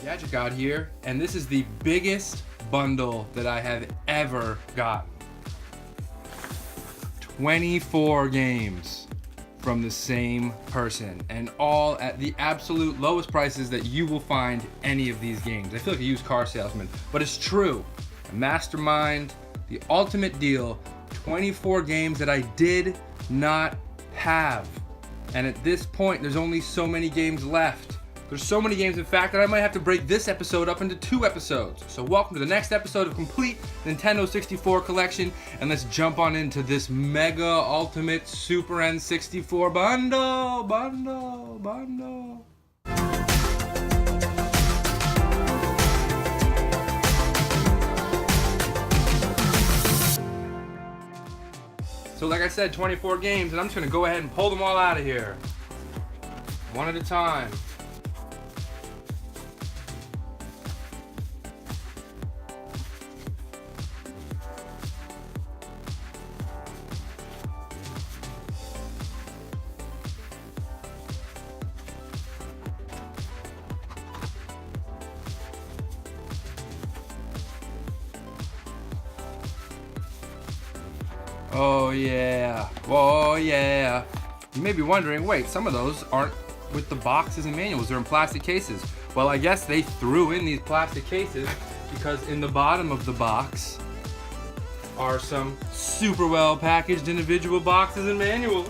Gadget God here, and this is the biggest bundle that I have ever gotten. 24 games from the same person, and all at the absolute lowest prices that you will find any of these games. I feel like a used car salesman, but it's true. A mastermind, the ultimate deal, 24 games that I did not have. And at this point, there's only so many games left. There's so many games, in fact, that I might have to break this episode up into 2 episodes. So welcome to the next episode of Complete Nintendo 64 Collection, and let's jump on into this mega ultimate Super N64 bundle. So like I said, 24 games, and I'm just gonna go ahead and pull them all out of here. One at a time. Oh yeah. You may be wondering, wait, some of those aren't with the boxes and manuals, they're in plastic cases. Well, I guess they threw in these plastic cases because in the bottom of the box are some super well packaged individual boxes and manuals.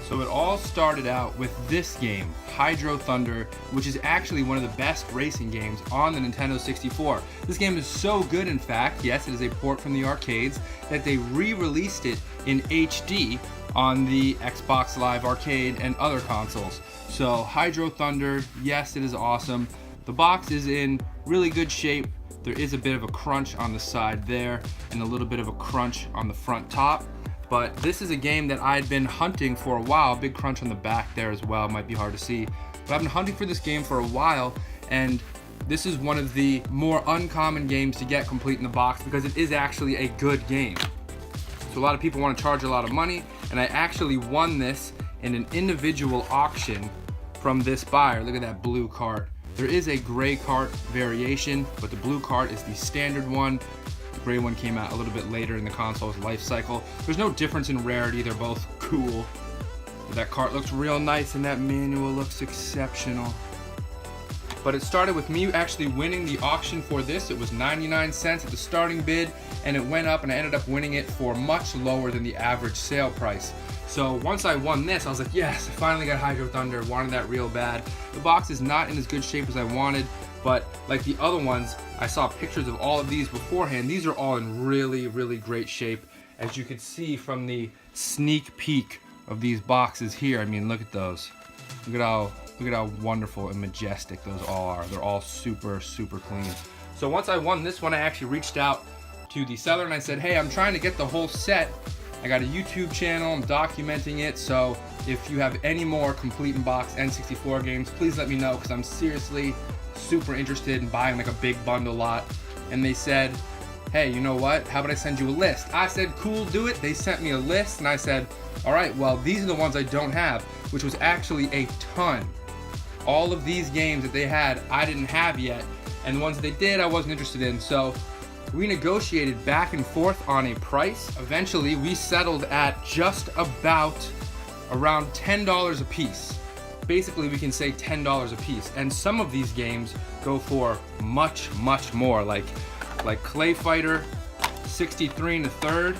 So it all started out with this game, Hydro Thunder, which is actually one of the best racing games on the Nintendo 64. This game is so good, in fact, yes, it is a port from the arcades, that they re-released it in HD on the Xbox Live Arcade and other consoles. So Hydro Thunder, yes, it is awesome. The box is in really good shape. There is a bit of a crunch on the side there and a little bit of a crunch on the front top. But this is a game that I'd been hunting for a while. Big crunch on the back there as well, might be hard to see. But I've been hunting for this game for a while, and this is one of the more uncommon games to get complete in the box because it is actually a good game. So a lot of people want to charge a lot of money, and I actually won this in an individual auction from this buyer. Look at that blue cart. There is a gray cart variation, but the blue cart is the standard one. The gray one came out a little bit later in the console's life cycle. There's no difference in rarity, they're both cool. But that cart looks real nice and that manual looks exceptional. But it started with me actually winning the auction for this. It was 99 cents at the starting bid, and it went up and I ended up winning it for much lower than the average sale price. So once I won this, I was like, yes, I finally got Hydro Thunder, wanted that real bad. The box is not in as good shape as I wanted, but like the other ones, I saw pictures of all of these beforehand. These are all in really, really great shape. As you can see from the sneak peek of these boxes here, I mean, look at those. Look at how wonderful and majestic those all are. They're all super, super clean. So once I won this one, I actually reached out to the seller and I said, hey, I'm trying to get the whole set. I got a YouTube channel, I'm documenting it, so if you have any more complete in box N64 games, please let me know, because I'm seriously super interested in buying like a big bundle lot. And they said, hey, you know what, how about I send you a list? I said, cool, do it. They sent me a list and I said, all right, well, these are the ones I don't have, which was actually a ton. All of these games that they had, I didn't have yet, and the ones that they did, I wasn't interested in. So we negotiated back and forth on a price. Eventually, we settled at just about around $10 a piece. Basically, we can say $10 a piece. And some of these games go for much, much more. Like Clayfighter, 63 1/3.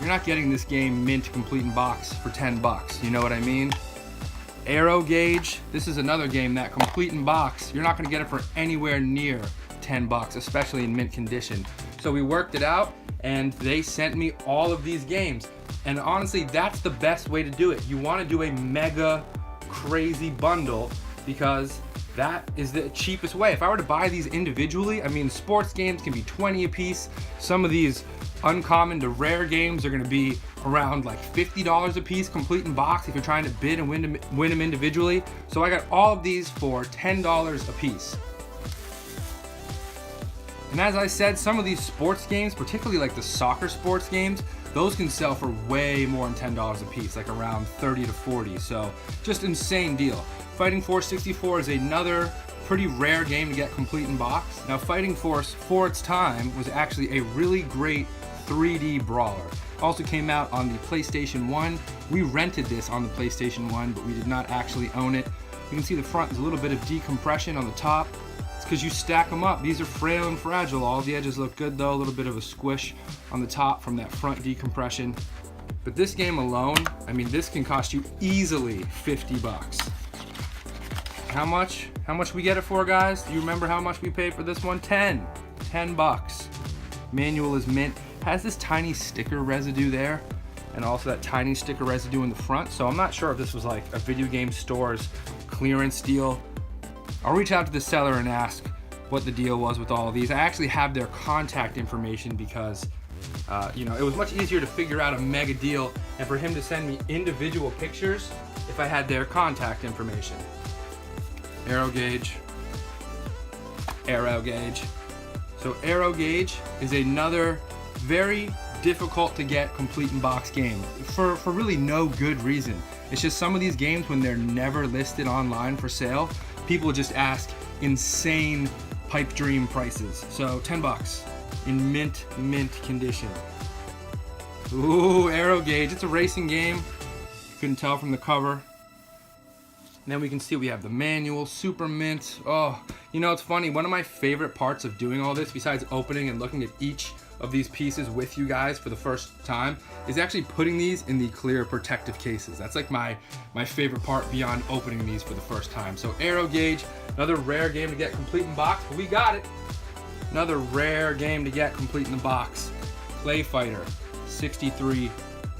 You're not getting this game mint complete in box for 10 bucks. You know what I mean? Aero Gauge, this is another game that complete in box, you're not gonna get it for anywhere near 10 bucks, especially in mint condition. So we worked it out and they sent me all of these games. And honestly, that's the best way to do it. You wanna do a mega crazy bundle because that is the cheapest way. If I were to buy these individually, I mean, sports games can be 20 a piece. Some of these uncommon to rare games are gonna be around like $50 a piece complete in box if you're trying to bid and win them individually. So I got all of these for $10 a piece. And as I said, some of these sports games, particularly like the soccer sports games, those can sell for way more than $10 a piece, like around 30 to 40. So just insane deal. Fighting Force 64 is another pretty rare game to get complete in box. Now, Fighting Force, for its time, was actually a really great 3D brawler. Also came out on the PlayStation 1. We rented this on the PlayStation 1, but we did not actually own it. You can see the front, there's a little bit of decompression on the top. It's because you stack them up. These are frail and fragile. All the edges look good though. A little bit of a squish on the top from that front decompression. But this game alone, I mean, this can cost you easily 50 bucks. How much we get it for, guys? Do you remember how much we paid for this one? 10 bucks. Manual is mint. Has this tiny sticker residue there, and also that tiny sticker residue in the front. So I'm not sure if this was like a video game store's clearance deal. I'll reach out to the seller and ask what the deal was with all of these. I actually have their contact information because it was much easier to figure out a mega deal and for him to send me individual pictures if I had their contact information. Arrow gauge. So Arrow gauge is another very difficult to get complete in box game for really no good reason. It's just some of these games, when they're never listed online for sale, people just ask insane pipe dream prices. So 10 bucks in mint condition. Ooh, Arrow gauge. It's a racing game. You couldn't tell from the cover. And then we can see we have the manual, super mint. Oh, it's funny. One of my favorite parts of doing all this, besides opening and looking at each of these pieces with you guys for the first time, is actually putting these in the clear protective cases. That's like my favorite part beyond opening these for the first time. So Arrow gauge, another rare game to get complete in box, but we got it. Another rare game to get complete in the box. Clayfighter, 63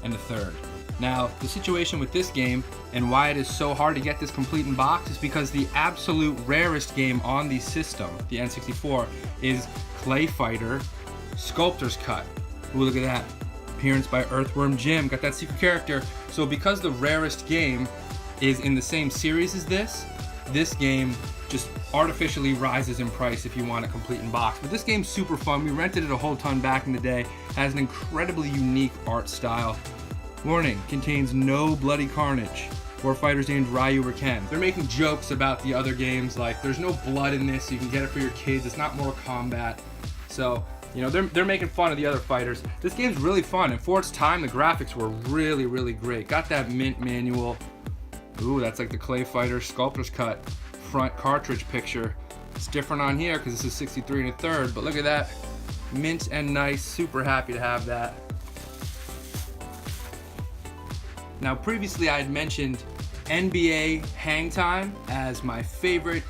and a third. Now, the situation with this game and why it is so hard to get this complete in box is because the absolute rarest game on the system, the N64, is Clayfighter Sculptor's Cut. Ooh, look at that. Appearance by Earthworm Jim. Got that secret character. So because the rarest game is in the same series as this game just artificially rises in price if you want it complete in box. But this game's super fun. We rented it a whole ton back in the day. Has an incredibly unique art style. Warning, contains no bloody carnage or fighters named Ryu or Ken. They're making jokes about the other games, like there's no blood in this, so you can get it for your kids. It's not Mortal Kombat. So, they're making fun of the other fighters. This game's really fun, and for its time, the graphics were really, really great. Got that mint manual. Ooh, that's like the Clayfighter Sculptor's Cut front cartridge picture. It's different on here because this is 63 and a third, but look at that. Mint and nice, super happy to have that. Now, previously I had mentioned NBA Hang Time as my favorite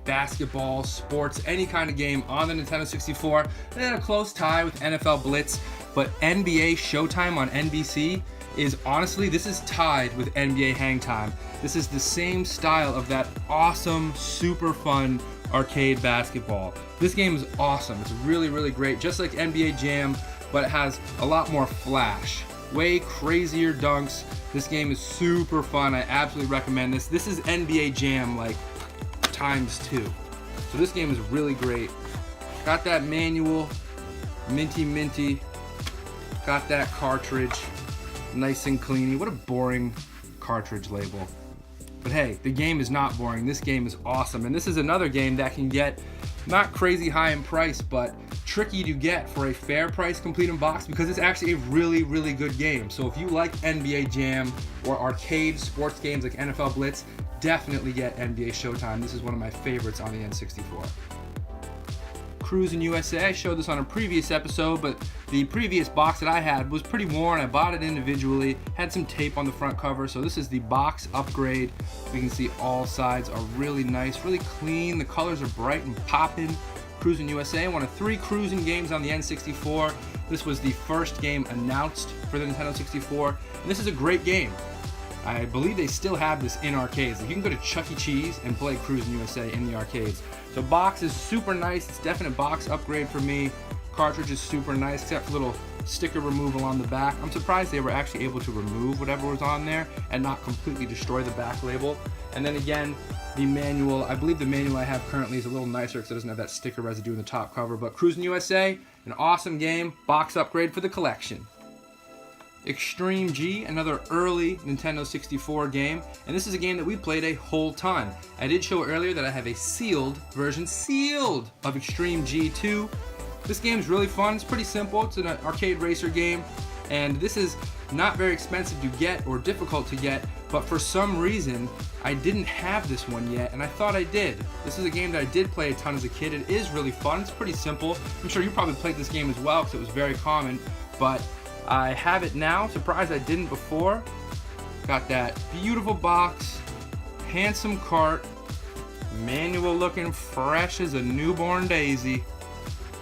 basketball, sports, any kind of game on the Nintendo 64. And then a close tie with NFL Blitz, but NBA Showtime on NBC is honestly, this is tied with NBA Hang Time. This is the same style of that awesome, super fun arcade basketball. This game is awesome. It's really, really great, just like NBA Jam, but it has a lot more flash. Way crazier dunks. This game is super fun. I absolutely recommend this. This is NBA Jam like ×2. So this game is really great. Got that manual, minty. Got that cartridge, nice and cleany. What a boring cartridge label. But hey, the game is not boring. This game is awesome. And this is another game that can get not crazy high in price, but tricky to get for a fair price complete in box because it's actually a really, really good game. So if you like NBA Jam or arcade sports games like NFL Blitz, definitely get NBA Showtime. This is one of my favorites on the N64. Cruisin USA, I showed this on a previous episode, but the previous box that I had was pretty worn. I bought it individually, had some tape on the front cover, so this is the box upgrade. We can see all sides are really nice, really clean. The colors are bright and popping. Cruisin USA, one of 3 cruising games on the N64. This was the first game announced for the Nintendo 64, and this is a great game. I believe they still have this in arcades. Like you can go to Chuck E. Cheese and play Cruisin USA in the arcades. So box is super nice. It's definite box upgrade for me. Cartridge is super nice, except for little sticker removal on the back. I'm surprised they were actually able to remove whatever was on there and not completely destroy the back label. And then again, the manual, I believe the manual I have currently is a little nicer because it doesn't have that sticker residue in the top cover. But Cruisin USA, an awesome game, box upgrade for the collection. Extreme G, another early Nintendo 64 game, and this is a game that we played a whole ton. I did show earlier that I have a sealed version, of Extreme G2. This game is really fun. It's pretty simple. It's an arcade racer game, and this is not very expensive to get or difficult to get, but for some reason I didn't have this one yet, and I thought I did. This is a game that I did play a ton as a kid. It is really fun. It's pretty simple. I'm sure you probably played this game as well because it was very common, but I have it now. Surprised I didn't before. Got that beautiful box, handsome cart, manual looking fresh as a newborn daisy.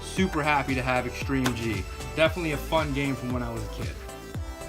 Super happy to have Extreme G. Definitely a fun game from when I was a kid.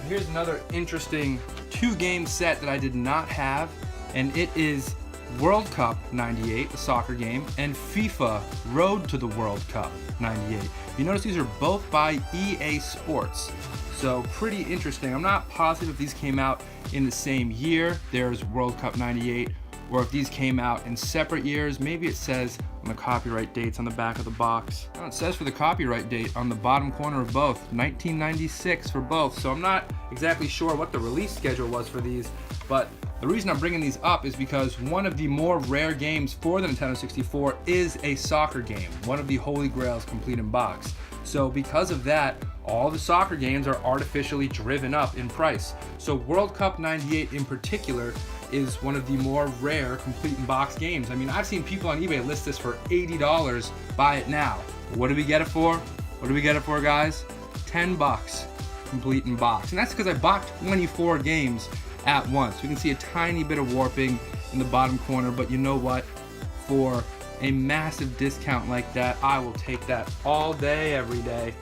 Here's another interesting 2-game set that I did not have, and it is World Cup 98, the soccer game, and FIFA Road to the World Cup 98. You notice these are both by EA Sports, so pretty interesting. I'm not positive if these came out in the same year. There's World Cup 98, or if these came out in separate years. Maybe it says on the copyright dates on the back of the box. Oh, it says for the copyright date on the bottom corner of both, 1996 for both, so I'm not exactly sure what the release schedule was for these, but the reason I'm bringing these up is because one of the more rare games for the Nintendo 64 is a soccer game, one of the holy grails complete in box. So because of that, all the soccer games are artificially driven up in price. So World Cup 98 in particular is one of the more rare complete in box games. I mean, I've seen people on eBay list this for $80, buy it now. What do we get it for? What do we get it for, guys? 10 bucks complete in box. And that's because I bought 24 games at once. We can see a tiny bit of warping in the bottom corner, but you know what? For a massive discount like that, I will take that all day, every day.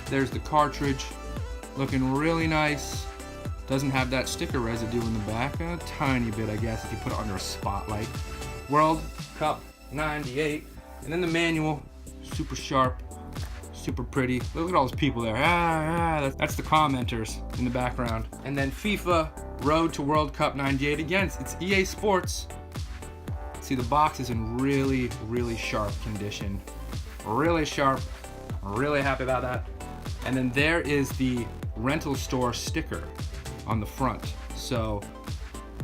There's the cartridge, looking really nice. Doesn't have that sticker residue in the back. A tiny bit, I guess, if you put it under a spotlight. World Cup 98. And then the manual, super sharp, super pretty. Look at all those people there. That's the commenters in the background. And then FIFA Road to World Cup 98. Again, it's EA Sports. See, the box is in really, really sharp condition. Really sharp. Really happy about that. And then there is the rental store sticker on the front. So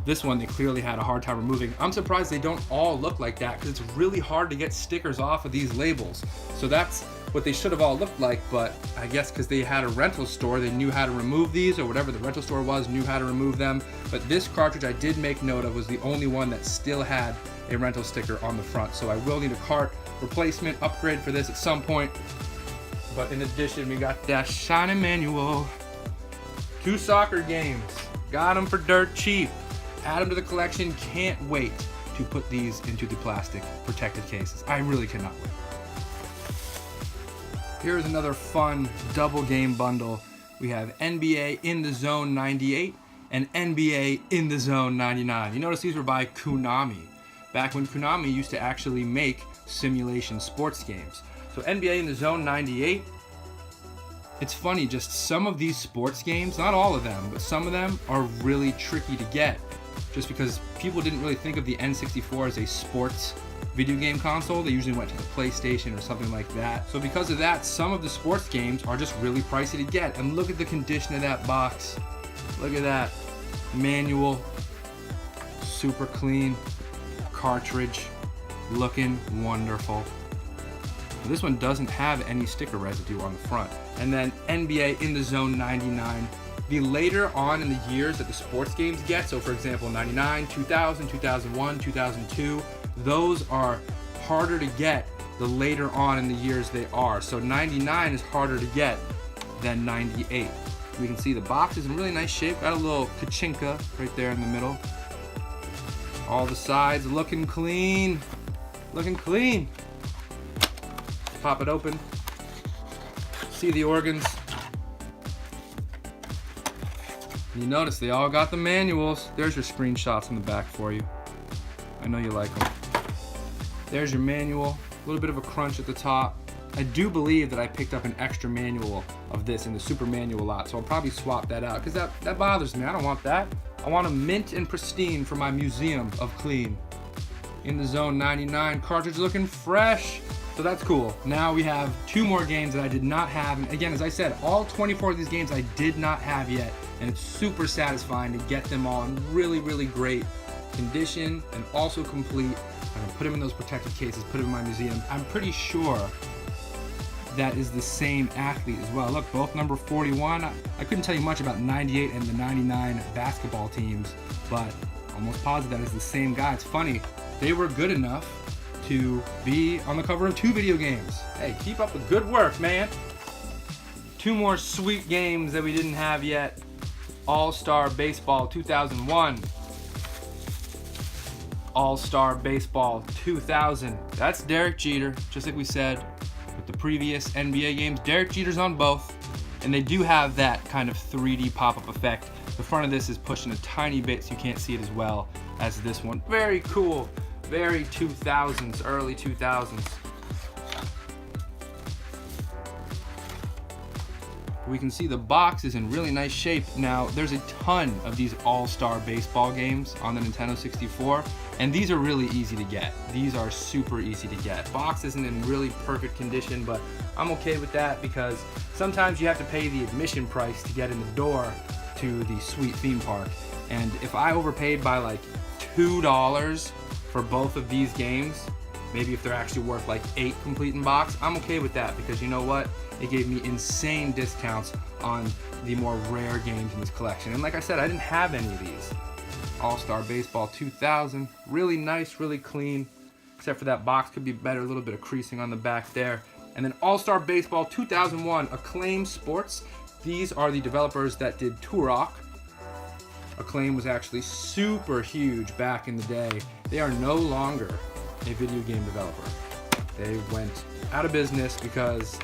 this one they clearly had a hard time removing. I'm surprised they don't all look like that because it's really hard to get stickers off of these labels. So that's what they should have all looked like, but I guess because they had a rental store, they knew how to remove these, or whatever the rental store was knew how to remove them. But this cartridge I did make note of was the only one that still had a rental sticker on the front. So I will need a cart replacement upgrade for this at some point. But in addition, we got that shiny manual. 2 soccer games. Got them for dirt cheap. Add them to the collection. Can't wait to put these into the plastic protected cases. I really cannot wait. Here's another fun double game bundle. We have NBA In the Zone 98 and NBA In the Zone 99. You notice these were by Konami, back when Konami used to actually make simulation sports games. So NBA In the Zone 98, it's funny, just some of these sports games, not all of them, but some of them are really tricky to get, just because people didn't really think of the N64 as a sports video game console. They usually went to the PlayStation or something like that. So because of that, some of the sports games are just really pricey to get. And look at the condition of that box. Look at that. Manual, super clean, cartridge, looking wonderful. This one doesn't have any sticker residue on the front. And then NBA In the Zone 99. The later on in the years that the sports games get, so for example 99, 2000, 2001, 2002, those are harder to get the later on in the years they are. So 99 is harder to get than 98. We can see the box is in really nice shape. Got a little kachinka right there in the middle. All the sides looking clean. Looking clean. Pop it open. See the organs. You notice they all got the manuals. There's your screenshots in the back for you. I know you like them. There's your manual. A little bit of a crunch at the top. I do believe that I picked up an extra manual of this in the super manual lot, so I'll probably swap that out because that bothers me. I don't want that. I want a mint and pristine for my museum of clean. In the Zone 99 cartridge looking fresh. So that's cool. Now we have 2 more games that I did not have. And again, as I said, all 24 of these games I did not have yet. And it's super satisfying to get them all in really, really great condition and also complete. I'm gonna put them in those protected cases, put them in my museum. I'm pretty sure that is the same athlete as well. Look, both number 41. I couldn't tell you much about 98 and the 99 basketball teams, but almost positive that is the same guy. It's funny, they were good enough to be on the cover of 2 video games. Hey, keep up the good work, man. 2 more sweet games that we didn't have yet. All-Star Baseball 2001. All-Star Baseball 2000. That's Derek Jeter, just like we said with the previous NBA games. Derek Jeter's on both, and they do have that kind of 3D pop-up effect. The front of this is pushing a tiny bit so you can't see it as well as this one. Very cool. Very 2000s, early 2000s. We can see the box is in really nice shape. Now, there's a ton of these All-Star Baseball games on the Nintendo 64, and these are really easy to get. These are super easy to get. Box isn't in really perfect condition, but I'm okay with that because sometimes you have to pay the admission price to get in the door to the sweet theme park. And if I overpaid by like $2 for both of these games, maybe if they're actually worth like 8 complete in box, I'm okay with that because you know what? It gave me insane discounts on the more rare games in this collection. And like I said, I didn't have any of these. All-Star Baseball 2000, really nice, really clean, except for that box could be better, a little bit of creasing on the back there. And then All-Star Baseball 2001, Acclaim Sports. These are the developers that did Turok. Acclaim was actually super huge back in the day. They are no longer a video game developer. They went out of business because,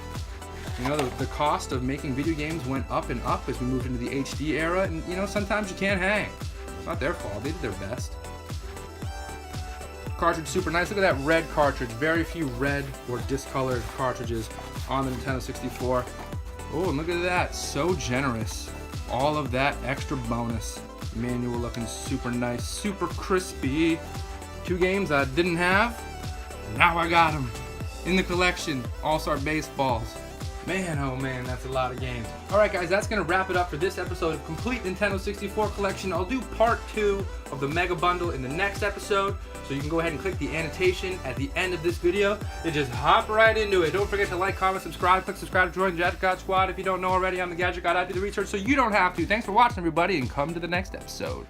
you know, the cost of making video games went up and up as we moved into the HD era, and you know, sometimes you can't hang. It's not their fault, they did their best. Cartridge super nice. Look at that red cartridge. Very few red or discolored cartridges on the Nintendo 64. Oh, and look at that, so generous. All of that extra bonus. Manual looking super nice, super crispy. 2 games I didn't have, now I got them in the collection. All-Star Baseballs. Man, oh man, that's a lot of games. Alright guys, that's going to wrap it up for this episode of Complete Nintendo 64 Collection. I'll do part 2 of the Mega Bundle in the next episode, so you can go ahead and click the annotation at the end of this video and just hop right into it. Don't forget to like, comment, subscribe, click subscribe to join the Gadget God Squad. If you don't know already, I'm the Gadget God. I do the research so you don't have to. Thanks for watching everybody, and come to the next episode.